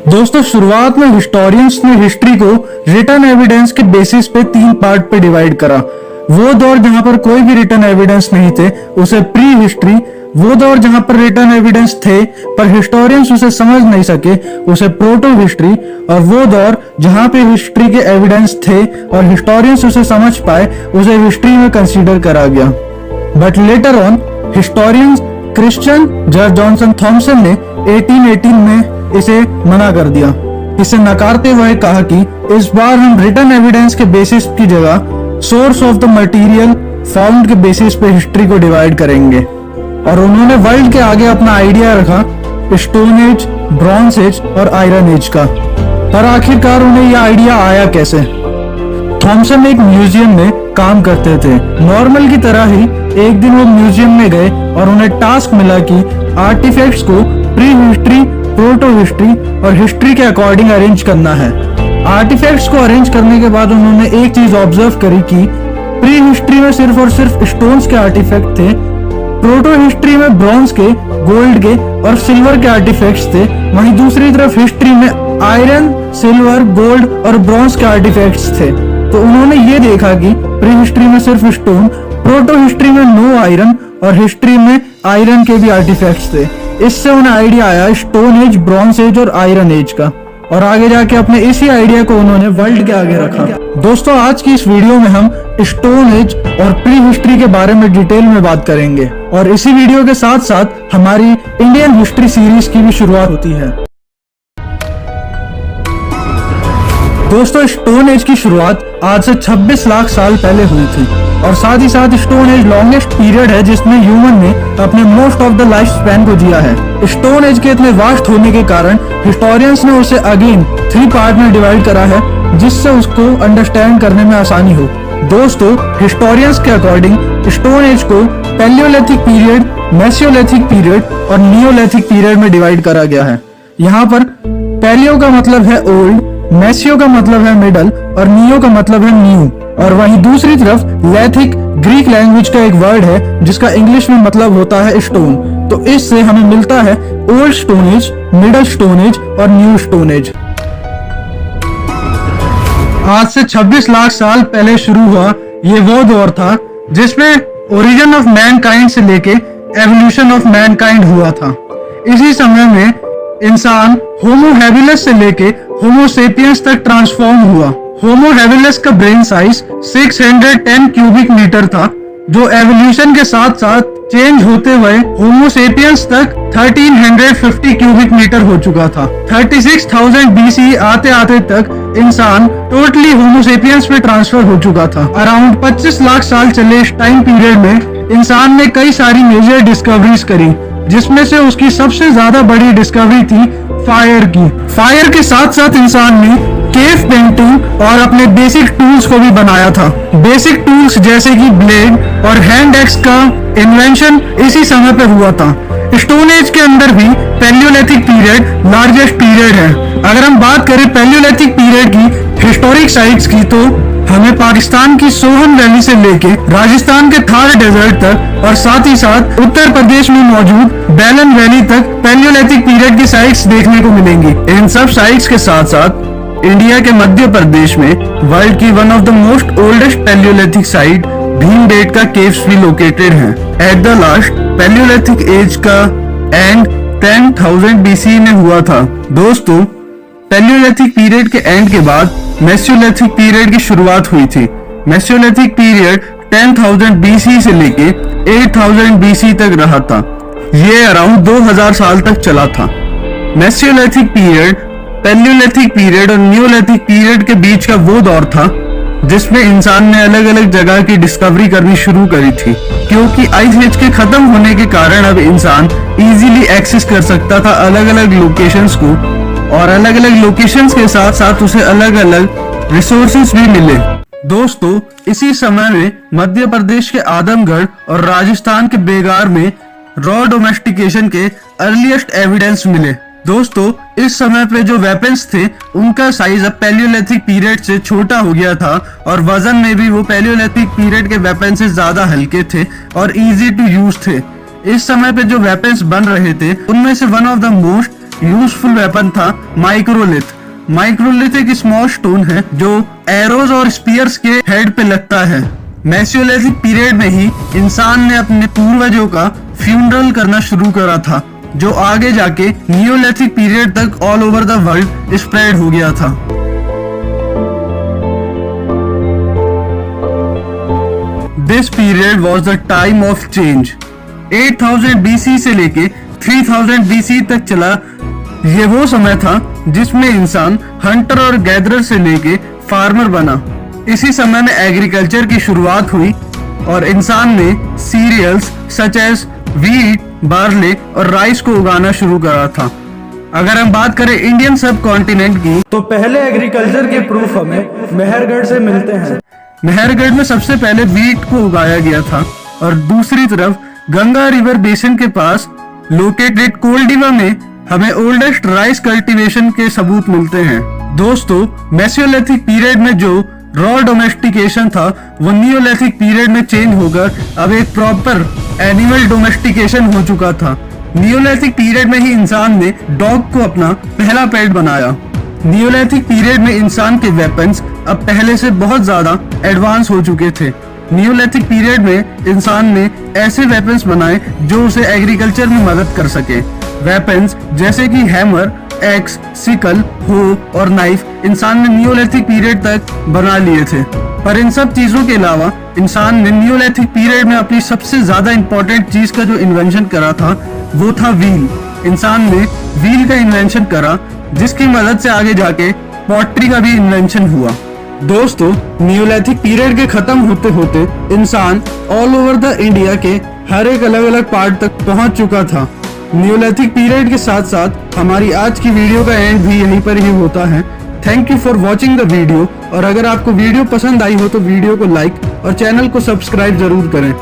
दोस्तों, शुरुआत में हिस्टोरियंस ने हिस्ट्री को रिटन एविडेंस के बेसिस पे 3 पार्ट पे डिवाइड करा। वो दौर जहां पर कोई भी रिटन एविडेंस नहीं थे उसे प्री हिस्ट्री, वो दौर जहां पर रिटन एविडेंस थे पर हिस्टोरियंस उसे समझ नहीं सके उसे प्रोटो हिस्ट्री, और वो दौर जहां पे हिस्ट्री के एविडेंस थे और हिस्टोरियंस उसे समझ पाए उसे हिस्ट्री में कंसीडर करा गया। But later on historians Christian George Johnson Thomson ने 1818 में इसे मना कर दिया। इसे नकारते हुए कहा कि इस बार हम रिटन एविडेंस के बेसिस की जगह source of the material found के बेसिस पे हिस्ट्री को डिवाइड करेंगे। और उन्होंने वर्ल्ड के आगे अपना आइडिया रखा स्टोन एज, ब्रॉन्ज एज और आयरन एज का। पर आखिरकार उन्हें यह आइडिया आया कैसे? थॉमसन एक म्यूजियम में काम करते थे। नॉर्मल की तरह ही एक दिन वो म्यूजियम में गए और उन्हें टास्क मिला कि आर्टिफैक्ट्स को प्री हिस्ट्री, प्रोटो हिस्ट्री और हिस्ट्री के अकॉर्डिंग अरेंज करना है। आर्टिफैक्ट्स को अरेंज करने के बाद उन्होंने एक चीज ऑब्जर्व करी कि प्री हिस्ट्री में सिर्फ और सिर्फ स्टोन्स के आर्टिफैक्ट थे, प्रोटो हिस्ट्री में ब्रॉन्ज के, गोल्ड के और सिल्वर के आर्टिफैक्ट्स थे, वहीं दूसरी तरफ हिस्ट्री में आयरन, सिल्वर, गोल्ड और ब्रॉन्ज के आर्टिफैक्ट्स थे। तो उन्होंने ये देखा कि प्री हिस्ट्री में सिर्फ स्टोन, प्रोटो हिस्ट्री में नो आयरन और हिस्ट्री में आयरन के भी आर्टिफैक्ट्स थे। इससे उन्हें आइडिया आया स्टोन एज, ब्रॉन्ज एज और आयरन एज का, और आगे जाके अपने इसी आइडिया को उन्होंने वर्ल्ड के आगे रखा। दोस्तों, आज की इस वीडियो में हम स्टोन एज और प्री हिस्ट्री के बारे में डिटेल में बात करेंगे, और इसी वीडियो के साथ साथ हमारी इंडियन हिस्ट्री सीरीज की भी शुरुआत होती है। दोस्तों, स्टोन एज की शुरुआत आज से 26 लाख साल पहले हुई थी, और साथ ही साथ स्टोन एज लॉन्गेस्ट पीरियड है जिसमें ह्यूमन ने अपने most of the life span को जिया है। स्टोन एज के इतने वास्ट होने के कारण हिस्टोरियंस ने उसे अगेन 3 पार्ट में डिवाइड करा है जिससे उसको अंडरस्टैंड करने में आसानी हो। दोस्तों, हिस्टोरियंस के अकॉर्डिंग स्टोन एज को पैलियोलिथिक पीरियड, मेसियोलिथिक पीरियड और नियोलिथिक पीरियड में डिवाइड करा गया है। यहाँ पर पैलियो का मतलब है ओल्ड, मेसियो का मतलब है मिडल और नियो का मतलब है न्यू, और वहीं दूसरी तरफ लेथिक ग्रीक लैंग्वेज का एक वर्ड है जिसका इंग्लिश में मतलब होता है स्टोन। तो इससे हमें मिलता है old stone age, middle stone age और न्यू स्टोन एज। आज से 26 लाख साल पहले शुरू हुआ ये वो दौर था जिसमें ओरिजिन ऑफ मैनकाइंड से लेके एवोल्यूशन ऑफ मैनकाइंड हुआ था। इसी समय में इंसान होमो हैबिलिस से लेके होमो सेपियंस तक ट्रांसफॉर्म हुआ। होमो हैबिलिस का ब्रेन साइज 610 क्यूबिक मीटर था, जो एवोल्यूशन के साथ साथ चेंज होते हुए होमो सेपियंस तक 1350 क्यूबिक मीटर हो चुका था। 36,000 BC आते आते तक इंसान टोटली होमो सेपियंस में ट्रांसफर हो चुका था। अराउंड 25 लाख साल चले इस टाइम पीरियड में इंसान ने कई सारी मेजर डिस्कवरीज करी, जिसमें से उसकी सबसे ज्यादा बड़ी डिस्कवरी थी फायर की। फायर के साथ साथ इंसान ने केव पेंटिंग और अपने बेसिक टूल्स को भी बनाया था। बेसिक टूल्स जैसे कि ब्लेड और हैंड एक्स का इन्वेंशन इसी समय पे हुआ था। स्टोन एज के अंदर भी पैलियोलिथिक पीरियड लार्जेस्ट पीरियड है। अगर हम बात करें पैलियोलिथिक पीरियड की हिस्टोरिक साइट्स की, तो हमें पाकिस्तान की सोहन वैली से लेके राजस्थान के थार डेजर्ट तक और साथ ही साथ उत्तर प्रदेश में मौजूद बेलन वैली तक पैलियोलिथिक पीरियड की साइट्स देखने को मिलेंगी। इन सब साइट्स के साथ साथ इंडिया के मध्य प्रदेश में वर्ल्ड की one of the most oldest palaeolithic site Bhimbetka caves भी लोकेटेड है। At the last palaeolithic age का एंड 10,000 BC में हुआ था। दोस्तों, पैलियोलिथिक पीरियड के एंड के बाद मेसियोलिथिक पीरियड की शुरुआत हुई थी। मेसियोलिथिक पीरियड 10,000 BC से लेके 8,000 BC तक रहा था। ये अराउंड 2000 साल तक चला था। मेसियोलिथिक पीरियड पैलियोलिथिक पीरियड और नियोलिथिक पीरियड के बीच का वो दौर था जिसमें इंसान ने अलग अलग जगह की डिस्कवरी करनी शुरू करी थी, क्योंकि आइस एज के खत्म होने के कारण अब इंसान इजीली एक्सेस कर सकता था अलग अलग लोकेशंस को, और अलग अलग लोकेशंस के साथ साथ उसे अलग अलग रिसोर्सेज भी मिले। दोस्तों, इसी समय में मध्य प्रदेश के आदमगढ़ और राजस्थान के बेगार में रॉ डोमेस्टिकेशन के अर्लीस्ट एविडेंस मिले। दोस्तों, इस समय पे जो वेपन्स थे उनका साइज अब पैलियोलिथिक पीरियड से छोटा हो गया था, और वजन में भी वो पैलियोलिथिक पीरियड के वेपन से ज्यादा हल्के थे और इजी टू यूज थे। इस समय पे जो वेपन्स बन रहे थे उनमें से one of the most useful weapon था माइक्रोलिथ। माइक्रोलिथ एक स्मॉल स्टोन है जो एरोज और स्पीयर्स के हेड पे लगता है। मेसोलिथिक पीरियड में ही इंसान ने अपने पूर्वजों का फ्यूनरल करना शुरू करा था, जो आगे जाके नियोलिथिक पीरियड तक all over the world spread हो गया था। This period was the time of change. 8000 BC से लेके 3000 BC तक चला। ये वो समय था जिसमें इंसान हंटर और गैदरर से लेके फार्मर बना। इसी समय में एग्रीकल्चर की शुरुआत हुई और इंसान ने cereals such as wheat, barley और राइस को उगाना शुरू करा था। अगर हम बात करें इंडियन सब कॉन्टिनेंट की, तो पहले एग्रीकल्चर के प्रूफ हमें मेहरगढ़ से मिलते हैं। मेहरगढ़ में सबसे पहले व्हीट को उगाया गया था और दूसरी तरफ गंगा रिवर बेसिन के पास लोकेटेड कोल्डिवा में हमें ओल्डेस्ट राइस कल्टीवेशन के सबूत मिलते हैं। दोस्तों, मेसोलिथिक पीरियड में जो रॉ डोमेस्टिकेशन था वो नियोलिथिक पीरियड में चेंज होकर अब एक प्रॉपर एनिमल डोमेस्टिकेशन हो चुका था। नियोलिथिक पीरियड में ही इंसान ने डॉग को अपना पहला पेट बनाया। नियोलिथिक पीरियड में इंसान के वेपन्स अब पहले से बहुत ज्यादा एडवांस हो चुके थे। नियोलिथिक पीरियड में इंसान ने ऐसे वेपन्स बनाए जो उसे एग्रीकल्चर में मदद कर सके। वेपन्स जैसे कि हैमर, एक्स, सिकल, हो और नाइफ इंसान ने नियोलिथिक पीरियड तक बना लिए थे। पर इन सब चीजों के अलावा इंसान ने नियोलिथिक पीरियड में अपनी सबसे ज्यादा इंपॉर्टेंट चीज का जो इन्वेंशन करा था वो था व्हील। इंसान ने व्हील का इन्वेंशन करा जिसकी मदद से आगे जाके पॉटरी का भी इन्वेंशन हुआ। दोस्तों, नियोलिथिक पीरियड के खत्म होते होते इंसान ऑल ओवर द इंडिया के हर एक अलग अलग पार्ट तक पहुंच चुका था। नियोलिथिक पीरियड के साथ साथ हमारी आज की वीडियो का एंड भी यहीं पर ही होता है। Thank you for watching the video, और अगर आपको वीडियो पसंद आई हो तो वीडियो को लाइक और चैनल को सब्सक्राइब जरूर करें।